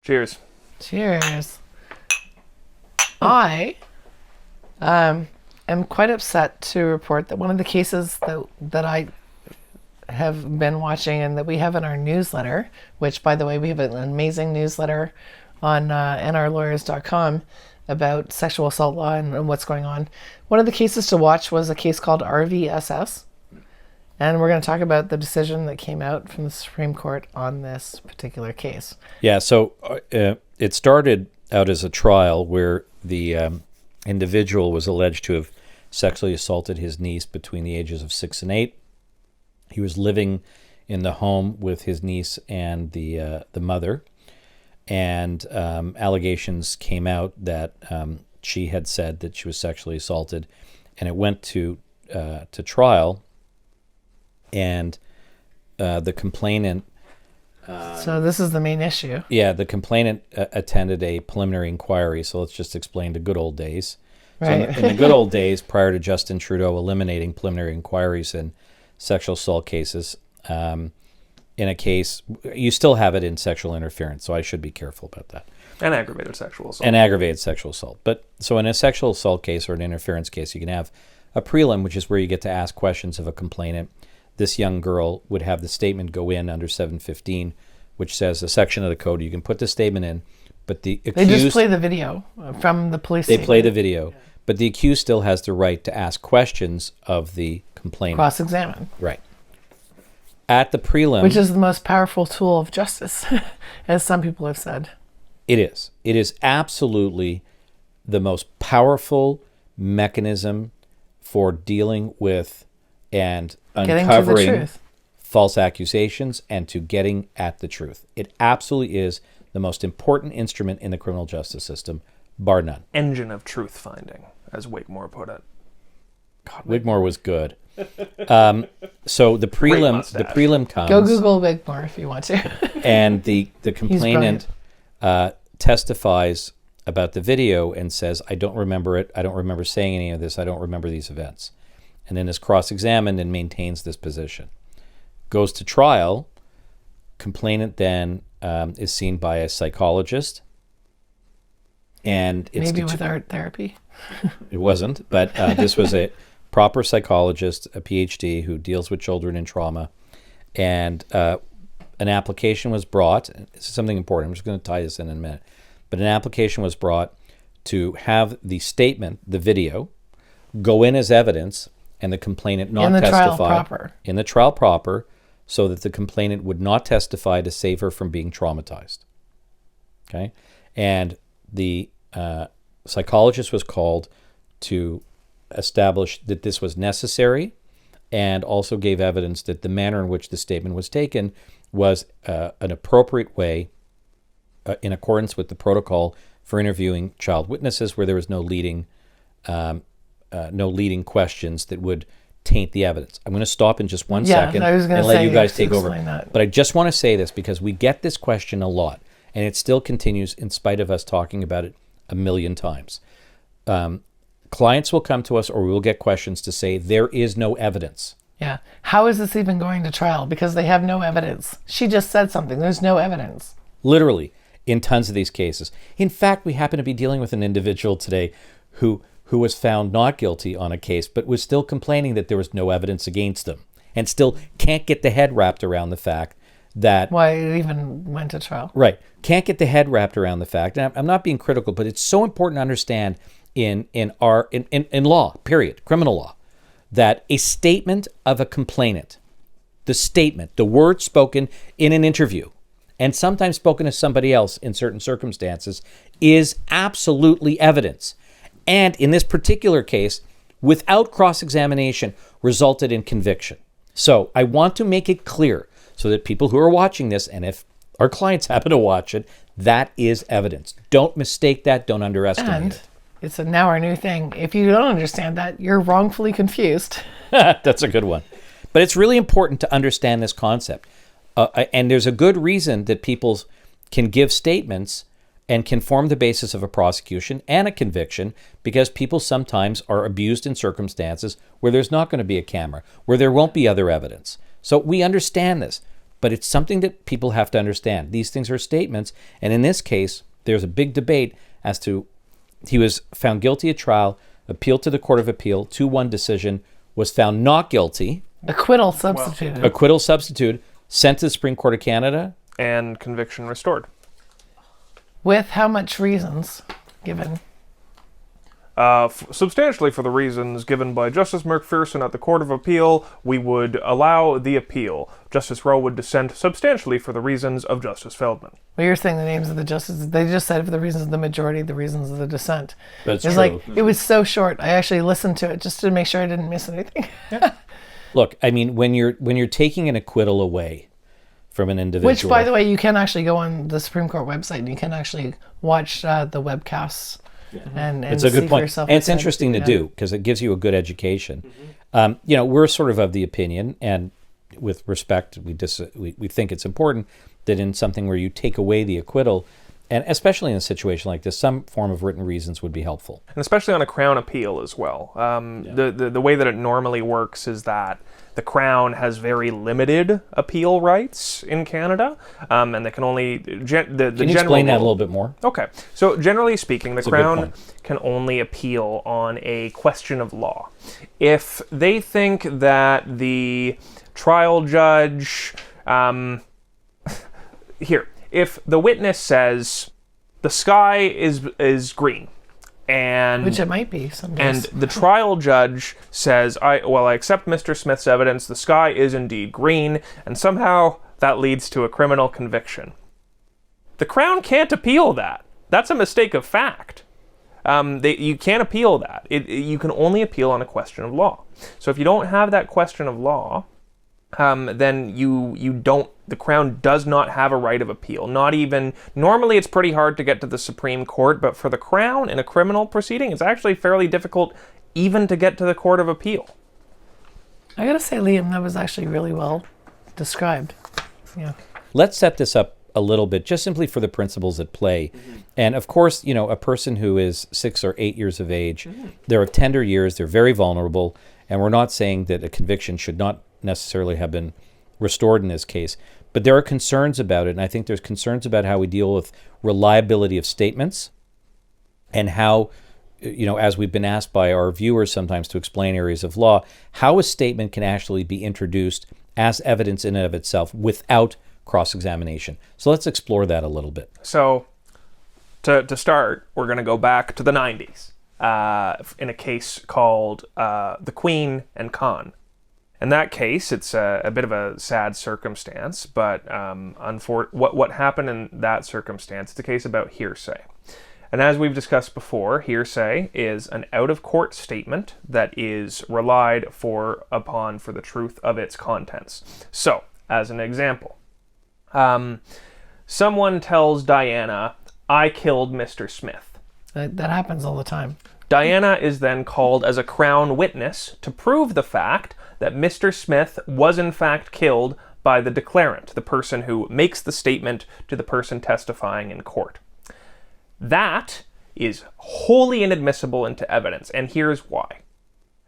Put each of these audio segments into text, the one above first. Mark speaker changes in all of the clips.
Speaker 1: Cheers.
Speaker 2: Cheers. I am quite upset to report that one of the cases that I have been watching and that we have in our newsletter, which, by the way, we have an amazing newsletter on nrlawyers.com about sexual assault law and what's going on. One of the cases to watch was a case called RVSS. And we're going to talk about the decision that came out from the Supreme Court on this particular case.
Speaker 3: Yeah, so it started out as a trial where the individual was alleged to have sexually assaulted his niece between the ages of 6 and 8. He was living in the home with his niece and the mother, and allegations came out that she had said that she was sexually assaulted, and it went to trial. And the complainant...
Speaker 2: so this is the main issue.
Speaker 3: Yeah, the complainant attended a preliminary inquiry, so let's just explain the good old days.
Speaker 2: Right.
Speaker 3: So in the good old days, prior to Justin Trudeau eliminating preliminary inquiries in sexual assault cases, in a case, you still have it in sexual interference, so I should be careful about that.
Speaker 1: And aggravated sexual assault.
Speaker 3: And aggravated sexual assault. But so in a sexual assault case or an interference case, you can have a prelim, which is where you get to ask questions of a complainant. This young girl would have the statement go in under 715, which says a section of the code. You can put the statement in, but the accused...
Speaker 2: They just play the video from the police
Speaker 3: They
Speaker 2: statement.
Speaker 3: play the video, but the accused still has the right to ask questions of the complainant.
Speaker 2: Cross-examine.
Speaker 3: Right. At the prelim...
Speaker 2: Which is the most powerful tool of justice, as some people have said.
Speaker 3: It is. It is absolutely the most powerful mechanism for dealing with and uncovering false accusations and to getting at the truth. It absolutely is the most important instrument in the criminal justice system, bar none.
Speaker 1: Engine of truth finding, as Wigmore put it.
Speaker 3: God, Wigmore was good. So the prelim comes.
Speaker 2: Go Google Wigmore if you want to.
Speaker 3: And the complainant testifies about the video and says, I don't remember it. I don't remember saying any of this. I don't remember these events. And then is cross-examined and maintains this position. Goes to trial. Complainant then is seen by a psychologist. And it's
Speaker 2: maybe with art therapy.
Speaker 3: It wasn't, but this was a proper psychologist, a PhD, who deals with children in trauma. And an application was brought. This is something important. I'm just going to tie this in a minute. But an application was brought to have the statement, the video, go in as evidence, and the complainant not testify in the trial proper, so that the complainant would not testify to save her from being traumatized. Okay, and the psychologist was called to establish that this was necessary, and also gave evidence that the manner in which the statement was taken was an appropriate way, in accordance with the protocol for interviewing child witnesses, where there was no leading questions that would taint the evidence. I'm going to stop in just one second and let you guys take over. But I just want to say this because we get this question a lot, and it still continues in spite of us talking about it a million times. Clients will come to us, or we will get questions to say there is no evidence.
Speaker 2: Yeah. How is this even going to trial? Because they have no evidence. She just said something. There's no evidence.
Speaker 3: Literally, in tons of these cases. In fact, we happen to be dealing with an individual today who was found not guilty on a case, but was still complaining that there was no evidence against them, and still can't get the head wrapped around the fact that...
Speaker 2: Why it even went to trial.
Speaker 3: Right. Can't get the head wrapped around the fact, and I'm not being critical, but it's so important to understand in law, period, criminal law, that a statement of a complainant, the word spoken in an interview, and sometimes spoken to somebody else in certain circumstances, is absolutely evidence. And in this particular case, without cross-examination, resulted in conviction. So I want to make it clear so that people who are watching this, and if our clients happen to watch it, that is evidence. Don't mistake that. Don't underestimate it.
Speaker 2: It's now our new thing. If you don't understand that, you're wrongfully confused.
Speaker 3: That's a good one. But it's really important to understand this concept. And there's a good reason that people can give statements and can form the basis of a prosecution and a conviction, because people sometimes are abused in circumstances where there's not going to be a camera, where there won't be other evidence. So we understand this. but it's something that people have to understand. These things are statements, and in this case, there's a big debate as to he was found guilty at trial, appealed to the Court of Appeal, 2-1 decision, was found not guilty.
Speaker 2: Acquittal substituted.
Speaker 3: Acquittal substituted, sent to the Supreme Court of Canada.
Speaker 1: And conviction restored.
Speaker 2: With how much reasons given?
Speaker 1: Substantially for the reasons given by Justice McPherson at the Court of Appeal, we would allow the appeal. Justice Rowe would dissent substantially for the reasons of Justice Feldman.
Speaker 2: Well, you're saying the names of the justices. They just said for the reasons of the majority, the reasons of the dissent.
Speaker 3: That's
Speaker 2: It's
Speaker 3: true.
Speaker 2: like, it was so short. I actually listened to it just to make sure I didn't miss anything.
Speaker 3: Look, I mean, when you're taking an acquittal away from an individual,
Speaker 2: Which, by the way, you can actually go on the Supreme Court website and you can actually watch the webcasts and
Speaker 3: it's a
Speaker 2: see
Speaker 3: good
Speaker 2: for
Speaker 3: point,
Speaker 2: yourself.
Speaker 3: and it's interesting to do because it gives you a good education. We're sort of the opinion, and with respect, we think it's important that in something where you take away the acquittal, and especially in a situation like this, some form of written reasons would be helpful.
Speaker 1: And especially on a Crown appeal as well. The way that it normally works is that the Crown has very limited appeal rights in Canada, and they can only...
Speaker 3: Can you explain that a little bit more?
Speaker 1: Okay. So generally speaking, the
Speaker 3: a good
Speaker 1: Crown
Speaker 3: point.
Speaker 1: can only appeal on a question of law. If they think that the trial judge... if the witness says the sky is green, and
Speaker 2: Which it might be some
Speaker 1: and
Speaker 2: days.
Speaker 1: the trial judge says, I accept Mr. Smith's evidence, the sky is indeed green, and somehow that leads to a criminal conviction. The Crown can't appeal that. That's a mistake of fact. You can't appeal that. You can only appeal on a question of law. So if you don't have that question of law, then the Crown does not have a right of appeal. Not even, normally it's pretty hard to get to the Supreme Court, but for the Crown in a criminal proceeding, it's actually fairly difficult even to get to the Court of Appeal.
Speaker 2: I gotta say, Liam, that was actually really well described. Yeah.
Speaker 3: Let's set this up a little bit, just simply for the principles at play. And of course, a person who is 6 or 8 years of age, they're of tender years, they're very vulnerable, and we're not saying that a conviction should not necessarily have been restored in this case. But there are concerns about it, and I think there's concerns about how we deal with reliability of statements and how, as we've been asked by our viewers sometimes to explain areas of law, how a statement can actually be introduced as evidence in and of itself without cross-examination. So let's explore that a little bit.
Speaker 1: So, to start, we're going to go back to the 90s in a case called The Queen and Khan. In that case, it's a bit of a sad circumstance, but what happened in that circumstance, it's a case about hearsay. And as we've discussed before, hearsay is an out-of-court statement that is relied upon for the truth of its contents. So, as an example, someone tells Diana, I killed Mr. Smith.
Speaker 2: That happens all the time.
Speaker 1: Diana is then called as a Crown witness to prove the fact that Mr. Smith was in fact killed by the declarant, the person who makes the statement to the person testifying in court. That is wholly inadmissible into evidence, and here's why.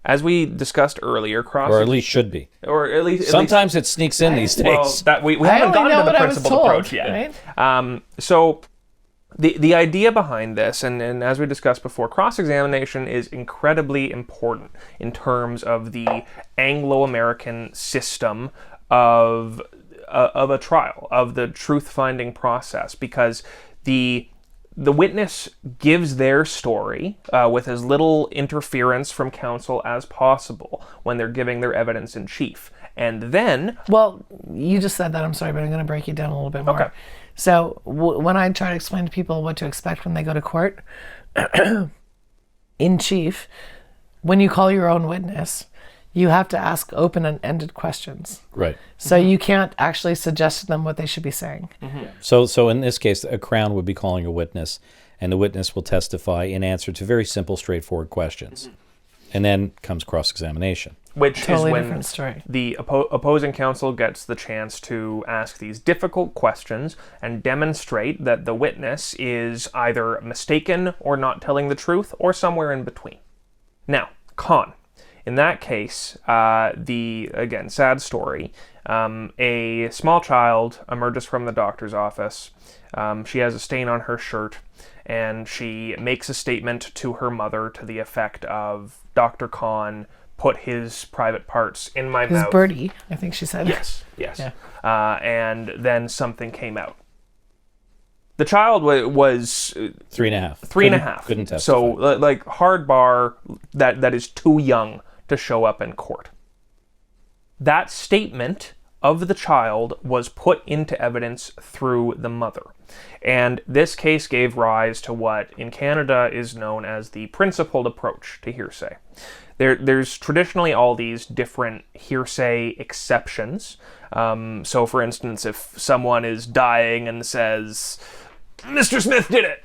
Speaker 1: As we discussed earlier,
Speaker 3: Or at least should be.
Speaker 1: Or at least
Speaker 3: Sometimes it sneaks in these days.
Speaker 1: Well, we
Speaker 2: I
Speaker 1: haven't
Speaker 2: only
Speaker 1: gotten
Speaker 2: know
Speaker 1: to the
Speaker 2: what I was
Speaker 1: principled
Speaker 2: told,
Speaker 1: approach yet.
Speaker 2: right?
Speaker 1: So the idea behind this, and as we discussed before, cross-examination is incredibly important in terms of the Anglo-American system of a trial, of the truth-finding process, because the witness gives their story with as little interference from counsel as possible when they're giving their evidence in chief. And then...
Speaker 2: Well, you just said that. I'm sorry, but I'm going to break it down a little bit more.
Speaker 1: Okay.
Speaker 2: So when I try to explain to people what to expect when they go to court, in chief, when you call your own witness, you have to ask open and ended questions.
Speaker 3: Right.
Speaker 2: So you can't actually suggest to them what they should be saying.
Speaker 3: So in this case, a Crown would be calling a witness, and the witness will testify in answer to very simple, straightforward questions. And then comes cross-examination.
Speaker 1: Which
Speaker 2: Totally
Speaker 1: is when
Speaker 2: different story.
Speaker 1: the opposing counsel gets the chance to ask these difficult questions and demonstrate that the witness is either mistaken or not telling the truth or somewhere in between. Now, Khan. In that case, again, sad story, A small child emerges from the doctor's office. She has a stain on her shirt, and she makes a statement to her mother to the effect of, Dr. Khan put his private parts in my mouth.
Speaker 2: His birdie, I think she said.
Speaker 1: Yes.
Speaker 2: Yeah.
Speaker 1: And then something came out. The child was
Speaker 3: 3.5.
Speaker 1: 3.5.
Speaker 3: Couldn't testify.
Speaker 1: So, like, hard bar, that is too young to show up in court. That statement of the child was put into evidence through the mother. And this case gave rise to what in Canada is known as the principled approach to hearsay. There's traditionally all these different hearsay exceptions. So, for instance, if someone is dying and says, Mr. Smith did it,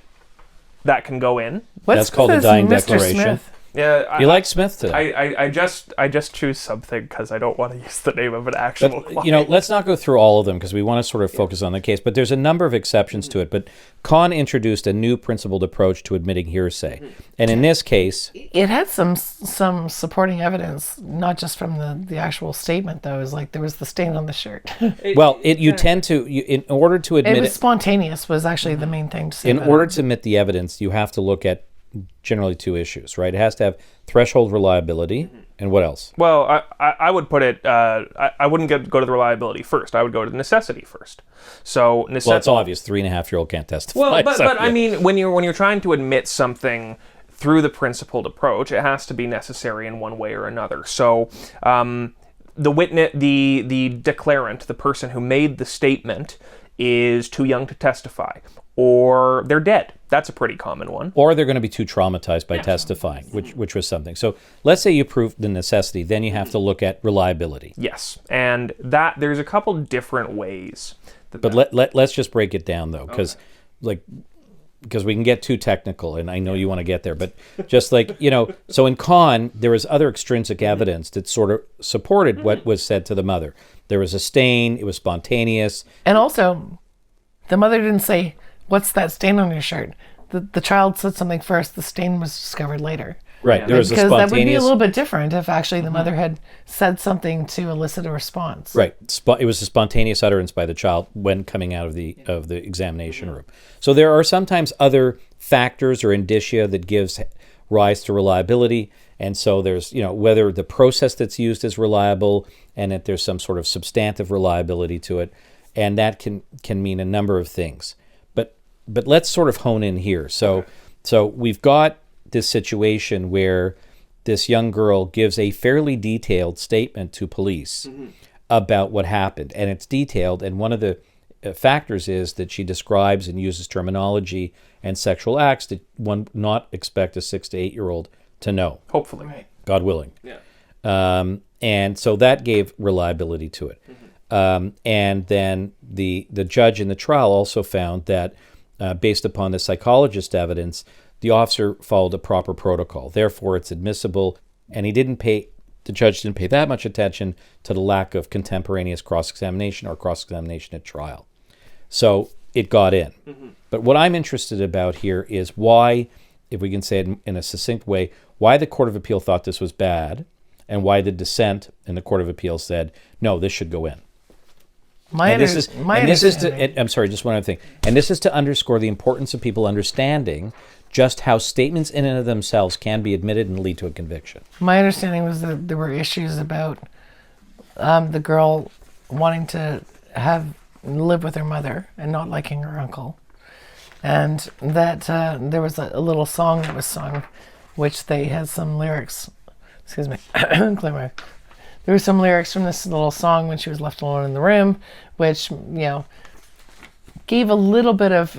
Speaker 1: that can go in.
Speaker 3: That's called the dying
Speaker 2: Mr.
Speaker 3: declaration.
Speaker 2: Smith?
Speaker 1: Yeah,
Speaker 3: You like Smith today?
Speaker 1: I just choose something because I don't want to use the name of an actual client.
Speaker 3: Let's not go through all of them because we want to sort of focus on the case. But there's a number of exceptions to it. But Khan introduced a new principled approach to admitting hearsay. And in this case...
Speaker 2: It had some supporting evidence, not just from the actual statement, though. It was like there was the stain on the shirt.
Speaker 3: Well, in order to admit
Speaker 2: It was spontaneous was actually the main thing to say.
Speaker 3: In order to admit the evidence, you have to look at generally two issues, right? It has to have threshold reliability, and what else?
Speaker 1: Well, I would put it. I wouldn't go to the reliability first. I would go to the necessity first. So necessity.
Speaker 3: Well, it's obvious. 3.5-year-old can't testify.
Speaker 1: Well, but
Speaker 3: so,
Speaker 1: I mean, when you're trying to admit something through the principled approach, it has to be necessary in one way or another. So the witness, the declarant, the person who made the statement, is too young to testify, or they're dead. That's a pretty common one.
Speaker 3: Or they're going to be too traumatized by testifying, which was something. So let's say you prove the necessity, then you have to look at reliability.
Speaker 1: Yes, and that there's a couple different ways.
Speaker 3: But let's just break it down though, because we can get too technical, and I know you want to get there, but just like, so in Khan, there was other extrinsic evidence that sort of supported what was said to the mother. There was a stain, it was spontaneous.
Speaker 2: And also, the mother didn't say, "What's that stain on your shirt?" The child said something first, the stain was discovered later.
Speaker 3: Right, there was a
Speaker 2: Because
Speaker 3: spontaneous...
Speaker 2: that would be a little bit different if actually the mother had said something to elicit a response.
Speaker 3: Right. It was a spontaneous utterance by the child when coming out of the examination room. So there are sometimes other factors or indicia that gives rise to reliability. And so there's, whether the process that's used is reliable and that there's some sort of substantive reliability to it. And that can mean a number of things. But let's sort of hone in here. So we've got this situation where this young girl gives a fairly detailed statement to police about what happened, and it's detailed, and one of the factors is that she describes and uses terminology and sexual acts that one not expect a 6 to 8 year old to know.
Speaker 1: Hopefully. Right.
Speaker 3: God willing.
Speaker 1: Yeah.
Speaker 3: And so that gave reliability to it. And then the judge in the trial also found that based upon the psychologist evidence, the officer followed a proper protocol. Therefore, it's admissible. And the judge didn't pay that much attention to the lack of contemporaneous cross-examination or cross-examination at trial. So it got in. But what I'm interested about here is why, if we can say it in a succinct way, why the Court of Appeal thought this was bad and why the dissent in the Court of Appeal said, no, this should go in. I'm sorry, just one other thing. And this is to underscore the importance of people understanding just how statements in and of themselves can be admitted and lead to a conviction.
Speaker 2: My understanding was that there were issues about the girl wanting to live with her mother and not liking her uncle. And that there was a little song that was sung, which they had some lyrics. Excuse me. Clear my... There were some lyrics from this little song when she was left alone in the room, which, gave a little bit of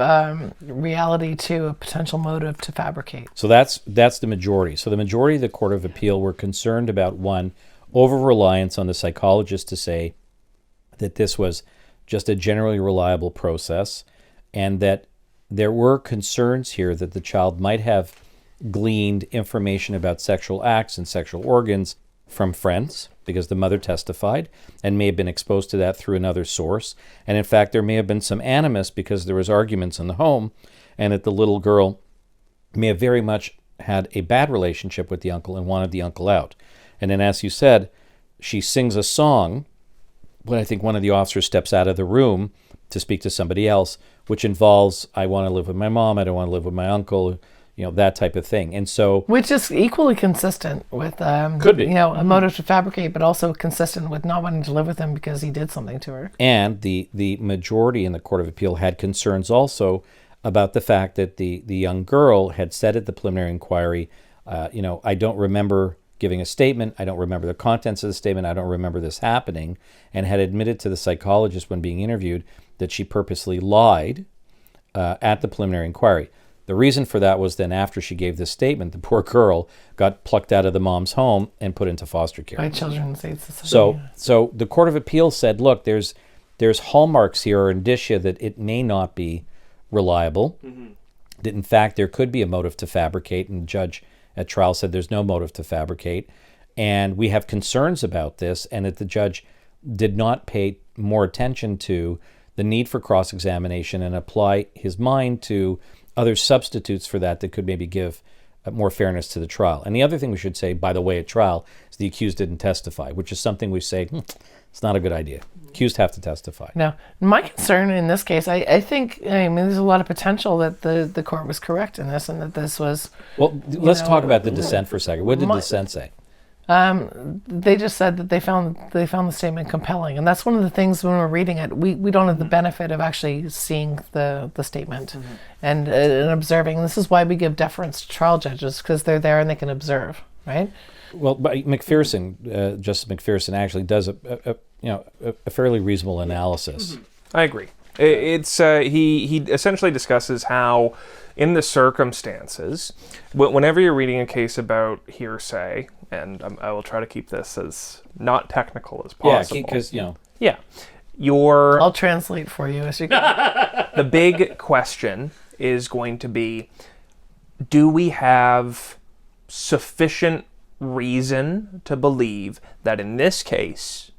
Speaker 2: reality to a potential motive to fabricate.
Speaker 3: So that's the majority. So the majority of the Court of Appeal were concerned about, one, over-reliance on the psychologist to say that this was just a generally reliable process, and that there were concerns here that the child might have gleaned information about sexual acts and sexual organs from friends, because the mother testified, and may have been exposed to that through another source. And in fact, there may have been some animus because there was arguments in the home, and that the little girl may have very much had a bad relationship with the uncle and wanted the uncle out. And then, as you said, she sings a song when I think one of the officers steps out of the room to speak to somebody else, which involves, I want to live with my mom, I don't want to live with my uncle, that type of thing. And so,
Speaker 2: which is equally consistent with
Speaker 3: could be,
Speaker 2: a motive to fabricate, but also consistent with not wanting to live with him because he did something to her.
Speaker 3: And the majority in the Court of Appeal had concerns also about the fact that the young girl had said at the preliminary inquiry, I don't remember giving a statement, I don't remember the contents of the statement, I don't remember this happening, and had admitted to the psychologist when being interviewed that she purposely lied at the preliminary inquiry. The reason for that was then after she gave this statement, the poor girl got plucked out of the mom's home and put into foster care.
Speaker 2: By Children's Aid Society.
Speaker 3: So the Court of Appeal said, look, there's hallmarks here or indicia that it may not be reliable, that in fact there could be a motive to fabricate, and the judge at trial said there's no motive to fabricate, and we have concerns about this, and that the judge did not pay more attention to the need for cross-examination and apply his mind to other substitutes for that could maybe give more fairness to the trial. And the other thing we should say, by the way, at trial, is the accused didn't testify, which is something we say, it's not a good idea. Accused have to testify.
Speaker 2: No. My concern in this case, I think, there's a lot of potential that the court was correct in this and that this was...
Speaker 3: Well, let's talk about the dissent for a second. What did the dissent say?
Speaker 2: They just said that they found the statement compelling, and that's one of the things when we're reading it, we don't have the benefit of actually seeing the statement and observing. This is why we give deference to trial judges, because they're there and they can observe, right?
Speaker 3: Well, but McPherson, Justice McPherson, actually does a fairly reasonable analysis.
Speaker 1: I agree. It's he essentially discusses how, in the circumstances, whenever you're reading a case about hearsay, and I will try to keep this as not technical as possible.
Speaker 3: Yeah, because
Speaker 2: I'll translate for you as you go.
Speaker 1: The big question is going to be, do we have sufficient reason to believe that in this case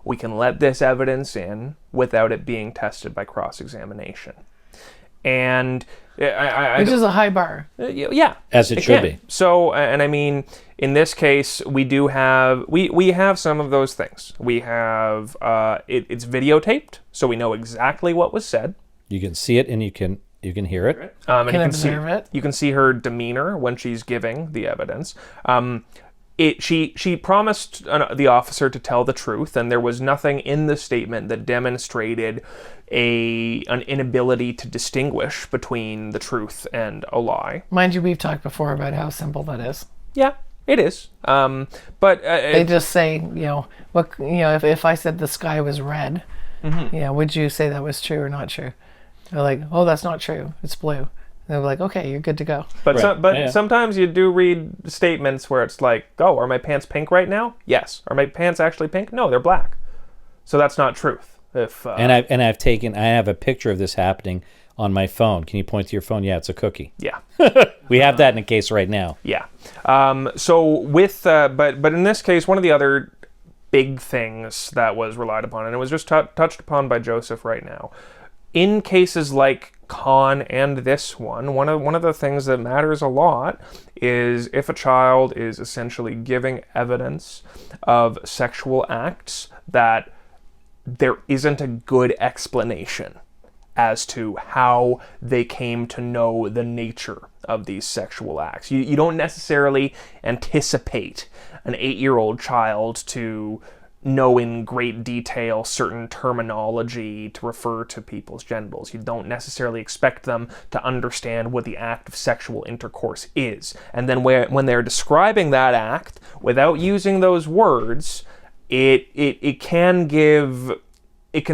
Speaker 1: we can let this evidence in without it being tested by cross-examination? And
Speaker 2: which is a high bar.
Speaker 1: Yeah,
Speaker 3: as it should be.
Speaker 1: So, and I mean, in this case, we do have we have some of those things. We have it's videotaped, so we know exactly what was said.
Speaker 3: You can see it and you can hear it.
Speaker 1: And
Speaker 2: can observe it.
Speaker 1: You can see her demeanor when she's giving the evidence. She promised the officer to tell the truth, and there was nothing in the statement that demonstrated an inability to distinguish between the truth and a lie.
Speaker 2: Mind you, we've talked before about how simple that is.
Speaker 1: Yeah, it is. But
Speaker 2: they just say, if I said the sky was red, would you say that was true or not true? They're like, oh, that's not true. It's blue. They're like, okay, you're good to go.
Speaker 1: But sometimes you do read statements where it's like, oh, are my pants pink right now? Yes. Are my pants actually pink? No, they're black. So that's not truth.
Speaker 3: And I have a picture of this happening on my phone. Can you point to your phone? Yeah, it's a cookie.
Speaker 1: Yeah.
Speaker 3: We have that in a case right now.
Speaker 1: Yeah. So with but in this case, one of the other big things that was relied upon, and it was just touched upon by Joseph right now, in cases like Con and this one of the things that matters a lot is if a child is essentially giving evidence of sexual acts that there isn't a good explanation as to how they came to know the nature of these sexual acts. You don't necessarily anticipate an 8-year-old child to know in great detail certain terminology to refer to people's genitals. You don't necessarily expect them to understand what the act of sexual intercourse is. And then when they're describing that act without using those words, it can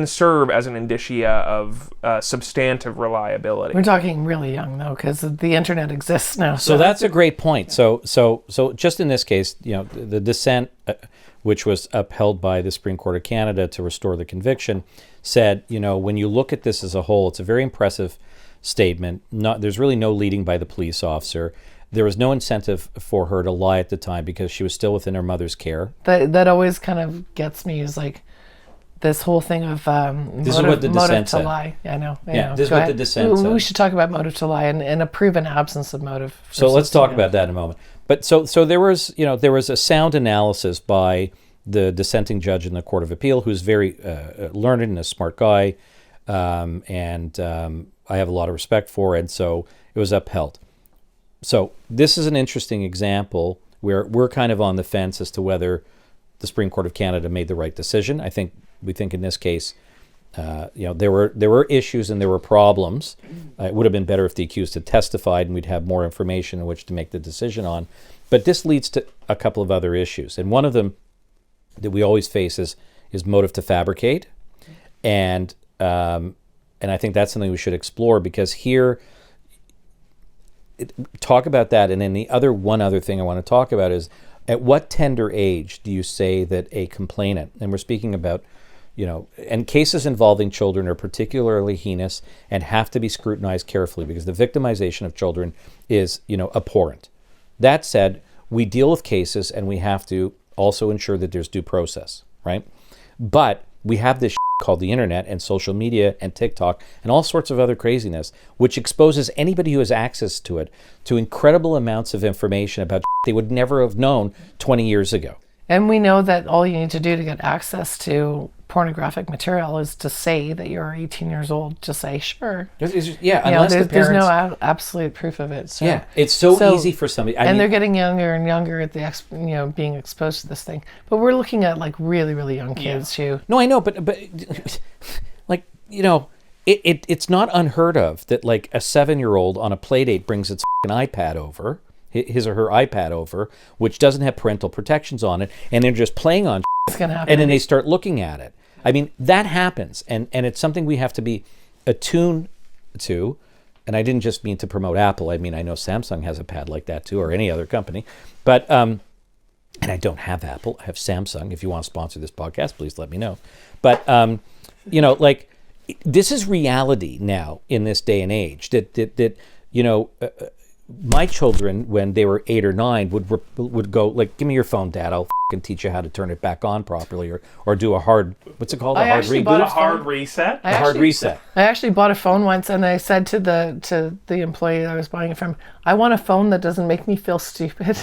Speaker 1: serve as an indicia of substantive reliability.
Speaker 2: We're talking really young, though, because the internet exists now.
Speaker 3: So that's a great point. So just in this case, the dissent, which was upheld by the Supreme Court of Canada to restore the conviction, said, when you look at this as a whole, it's a very impressive statement. There's really no leading by the police officer. There was no incentive for her to lie at the time because she was still within her mother's care.
Speaker 2: That always kind of gets me, is like this whole thing of
Speaker 3: this is what the
Speaker 2: motive
Speaker 3: dissent
Speaker 2: to
Speaker 3: said.
Speaker 2: lie. I know.
Speaker 3: This is what the dissent said.
Speaker 2: We should talk about motive to lie and a proven absence of motive.
Speaker 3: So let's talk about that in a moment. But so there was a sound analysis by the dissenting judge in the Court of Appeal, who's very learned and a smart guy, and I have a lot of respect for, and so it was upheld. So this is an interesting example where we're kind of on the fence as to whether the Supreme Court of Canada made the right decision. We think in this case, there were issues and there were problems. It would have been better if the accused had testified and we'd have more information in which to make the decision on. But this leads to a couple of other issues, and one of them that we always face is motive to fabricate, and I think that's something we should explore, because here, talk about that, and then one other thing I want to talk about is, at what tender age do you say that a complainant, and we're speaking about, and cases involving children are particularly heinous and have to be scrutinized carefully, because the victimization of children is, abhorrent. That said, we deal with cases and we have to also ensure that there's due process, right? But we have this called the internet and social media and TikTok and all sorts of other craziness, which exposes anybody who has access to it to incredible amounts of information about they would never have known 20 years ago.
Speaker 2: And we know that all you need to do to get access to pornographic material is to say that you're 18 years old, to say, sure.
Speaker 3: Yeah, unless the parents...
Speaker 2: There's no absolute proof of it. So,
Speaker 3: yeah, it's so easy for somebody. I mean,
Speaker 2: they're getting younger and younger at the being exposed to this thing. But we're looking at like really, really young kids who...
Speaker 3: No, I know, but like, it's not unheard of that like a 7-year-old on a play date brings its iPad over, his or her iPad over, which doesn't have parental protections on it, and they're just playing on
Speaker 2: it's gonna happen.
Speaker 3: And then they start looking at it. I mean, that happens, and it's something we have to be attuned to. And I didn't just mean to promote Apple. I mean, I know Samsung has a pad like that too, or any other company. But and I don't have Apple. I have Samsung. If you want to sponsor this podcast, please let me know. But like, this is reality now in this day and age. That my children, when they were 8 or 9, would go like, "Give me your phone, Dad. I'll teach you how to turn it back on properly, or do a hard, what's it called? A hard reboot?
Speaker 1: A hard reset?
Speaker 3: A hard reset."
Speaker 2: I actually bought a phone once, and I said to the employee I was buying it from, "I want a phone that doesn't make me feel stupid."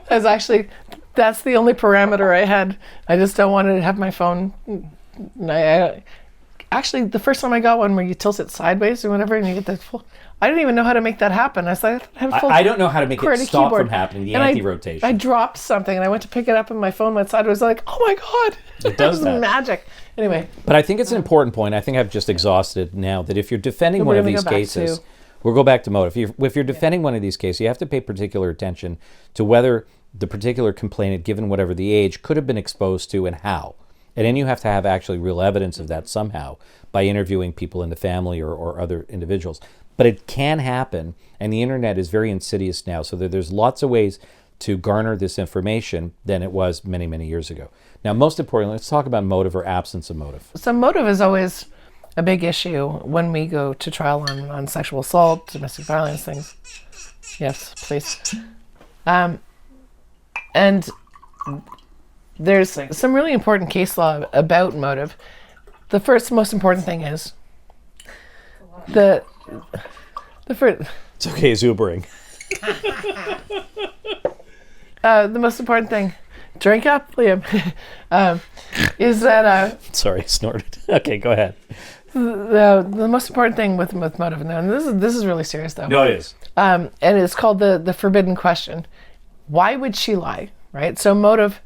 Speaker 2: That's the only parameter I had. I just don't want to have my phone. Actually, the first time I got one where you tilt it sideways or whatever, and you get the full... I didn't even know how to make that happen. I
Speaker 3: don't know how to make it stop from happening, the anti-rotation.
Speaker 2: I dropped something, and I went to pick it up, and my phone went sideways. I was like, oh my God.
Speaker 3: It does that.
Speaker 2: Magic. Anyway.
Speaker 3: But I think it's an important point. I think I've just exhausted it now, that if you're defending one of these cases... We'll go back to motive. If you're defending one of these cases, you have to pay particular attention to whether the particular complainant, given whatever the age, could have been exposed to and how. And then you have to have actually real evidence of that somehow by interviewing people in the family or other individuals. But it can happen, and the internet is very insidious now, so that there's lots of ways to garner this information than it was many, many years ago. Now, most importantly, let's talk about motive or absence of motive.
Speaker 2: So motive is always a big issue when we go to trial on sexual assault, domestic violence things. Yes, please. And there's some really important case law about motive. The first most important thing is the first...
Speaker 3: It's okay, it's Ubering.
Speaker 2: The most important thing, drink up, Liam, is that...
Speaker 3: Sorry, I snorted. Okay, go ahead.
Speaker 2: The most important thing with motive, and this is really serious though.
Speaker 3: No, it is.
Speaker 2: And it's called the forbidden question. Why would she lie, right? So motive,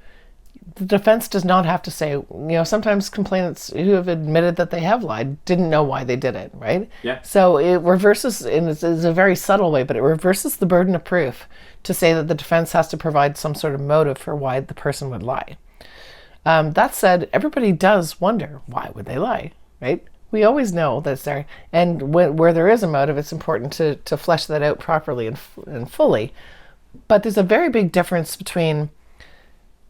Speaker 2: the defense does not have to say, sometimes complainants who have admitted that they have lied didn't know why they did it, right?
Speaker 3: Yeah.
Speaker 2: So it reverses, and it's a very subtle way, but it reverses the burden of proof to say that the defense has to provide some sort of motive for why the person would lie. That said, everybody does wonder, why would they lie, right? We always know that's there. And where there is a motive, it's important to flesh that out properly and fully. But there's a very big difference between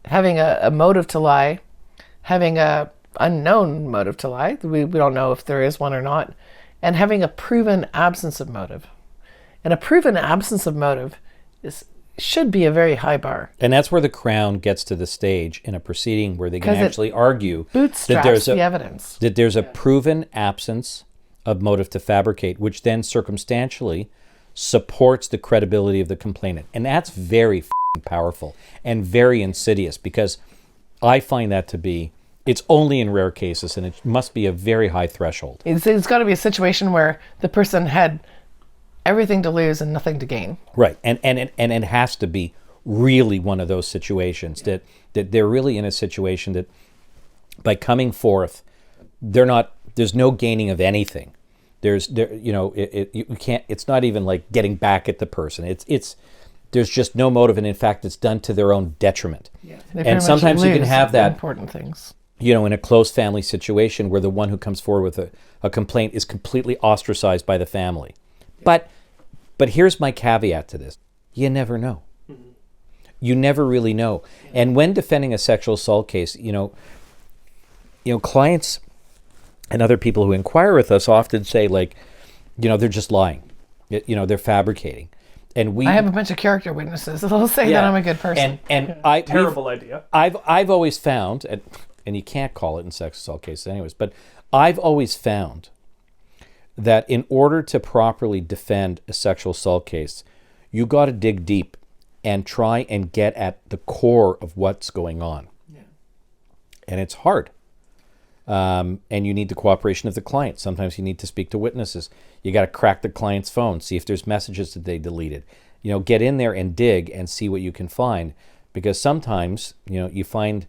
Speaker 2: having a motive to lie, having a unknown motive to lie, we don't know if there is one or not, and having a proven absence of motive. And a proven absence of motive should be a very high bar.
Speaker 3: And that's where the Crown gets to the stage in a proceeding where they can actually argue
Speaker 2: that there's the evidence.
Speaker 3: That there's a proven absence of motive to fabricate, which then circumstantially supports the credibility of the complainant. And that's very powerful and very insidious, because I find that to be, it's only in rare cases, and it must be a very high threshold.
Speaker 2: It's got to be a situation where the person had everything to lose and nothing to gain.
Speaker 3: Right. And it has to be really one of those situations that they're really in a situation that by coming forth, there's no gaining of anything. You can't, it's not even like getting back at the person. There's just no motive, and in fact, it's done to their own detriment.
Speaker 2: Yeah.
Speaker 3: And sometimes you can have that
Speaker 2: important things.
Speaker 3: In a close family situation where the one who comes forward with a complaint is completely ostracized by the family. But here's my caveat to this. You never know. Mm-hmm. You never really know. And when defending a sexual assault case, clients and other people who inquire with us often say, like, they're just lying. They're fabricating. And I
Speaker 2: have a bunch of character witnesses that'll say that I'm a good person.
Speaker 1: Terrible idea.
Speaker 3: I've always found, and you can't call it in sex assault cases anyways, but I've always found that in order to properly defend a sexual assault case, you got to dig deep and try and get at the core of what's going on. Yeah. And it's hard. And you need the cooperation of the client. Sometimes you need to speak to witnesses. You got to crack the client's phone, see if there's messages that they deleted. Get in there and dig and see what you can find, because sometimes, you find,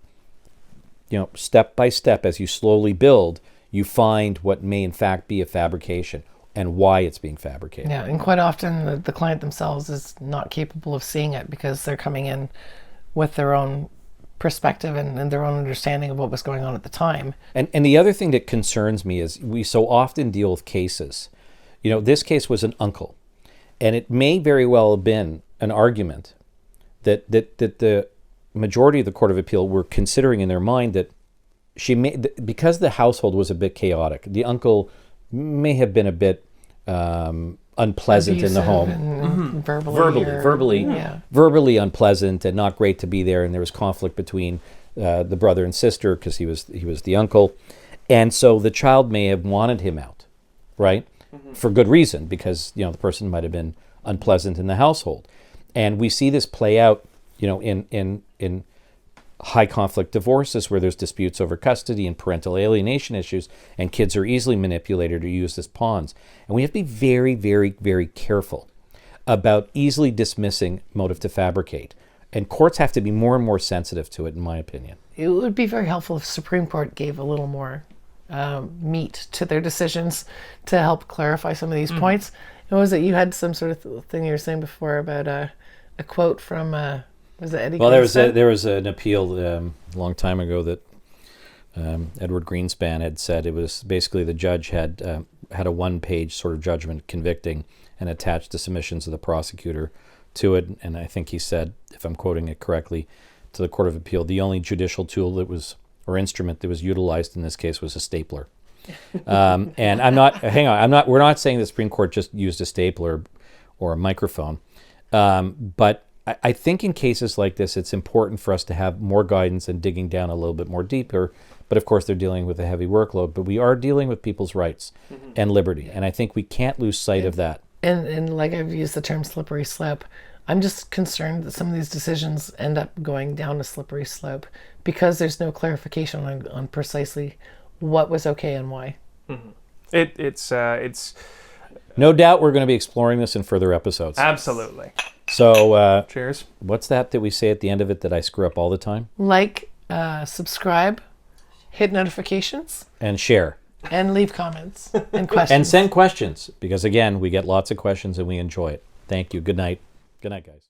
Speaker 3: step by step, as you slowly build, you find what may in fact be a fabrication and why it's being fabricated.
Speaker 2: Yeah, and quite often the client themselves is not capable of seeing it because they're coming in with their own perspective and their own understanding of what was going on at the time.
Speaker 3: And the other thing that concerns me is we so often deal with cases. This case was an uncle, and it may very well have been an argument that the majority of the Court of Appeal were considering in their mind that because the household was a bit chaotic, the uncle may have been a bit unpleasant in the home,
Speaker 2: and
Speaker 3: verbally unpleasant and not great to be there, and there was conflict between the brother and sister because he was the uncle, and so the child may have wanted him out, right, for good reason, because the person might have been unpleasant in the household, and we see this play out, in high conflict divorces where there's disputes over custody and parental alienation issues, and kids are easily manipulated or used as pawns. And we have to be very, very, very careful about easily dismissing motive to fabricate. And courts have to be more and more sensitive to it, in my opinion.
Speaker 2: It would be very helpful if Supreme Court gave a little more meat to their decisions to help clarify some of these points. And was it you had some sort of thing you were saying before about a quote from was it Eddie?
Speaker 3: Well, there was an appeal a long time ago that Edward Greenspan had said. It was basically the judge had a one-page sort of judgment convicting and attached the submissions of the prosecutor to it. And I think he said, if I'm quoting it correctly, to the Court of Appeal, the only judicial tool that was, or instrument that was utilized in this case, was a stapler. And we're not saying the Supreme Court just used a stapler or a microphone, but I think in cases like this, it's important for us to have more guidance and digging down a little bit more deeper. But of course, they're dealing with a heavy workload. But we are dealing with people's rights and liberty. And I think we can't lose sight of that.
Speaker 2: And like I've used the term slippery slope, I'm just concerned that some of these decisions end up going down a slippery slope because there's no clarification on precisely what was okay and why.
Speaker 1: Mm-hmm. It's
Speaker 3: no doubt we're going to be exploring this in further episodes.
Speaker 1: Absolutely.
Speaker 3: So,
Speaker 1: cheers.
Speaker 3: What's that we say at the end of it that I screw up all the time?
Speaker 2: Like, subscribe, hit notifications,
Speaker 3: and share.
Speaker 2: And leave comments and questions.
Speaker 3: And send questions, because again, we get lots of questions and we enjoy it. Thank you. Good night. Good night, guys.